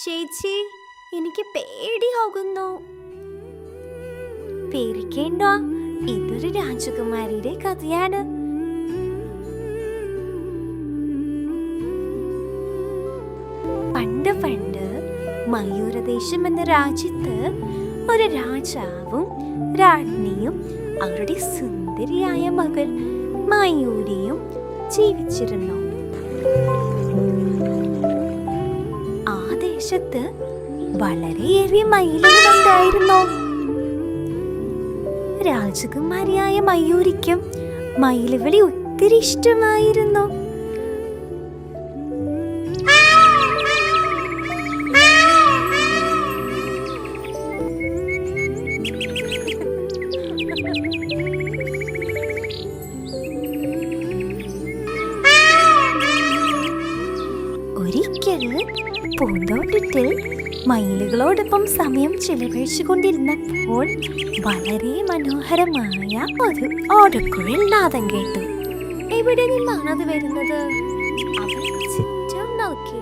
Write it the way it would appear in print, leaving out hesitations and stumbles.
ചേച്ചി, എനിക്ക് പേടിയാകുന്നു. പേടിക്കേണ്ട, ഇതൊരു രാജകുമാരിയുടെ കഥയാണ്. പണ്ട് പണ്ട് മയൂരദേശം എന്ന രാജ്യത്ത് ഒരു രാജാവും രാജ്ഞിയും അവരുടെ സുന്ദരിയായ മകൾ മയൂരിയും ജീവിച്ചിരുന്നു. ആ ദേശത്ത് വളരെയേറെ മയിലുകളുണ്ടായിരുന്നു. രാജകുമാരിയായ മയൂരിക്കും മയിലുകളെ ഒത്തിരി ഇഷ്ടമായിരുന്നു. ഒരിക്കൽ പൂന്തോട്ടത്തിൽ മയിലുകളോടൊപ്പം സമയം ചെലവഴിച്ചുകൊണ്ടിരുന്നപ്പോൾ വളരെ മനോഹരമായ ഒരു ഓടക്കുഴൽ നാദം കേട്ടു. എവിടെ നിന്നാണത് വരുന്നത്? അവൾ ചുറ്റും നോക്കി.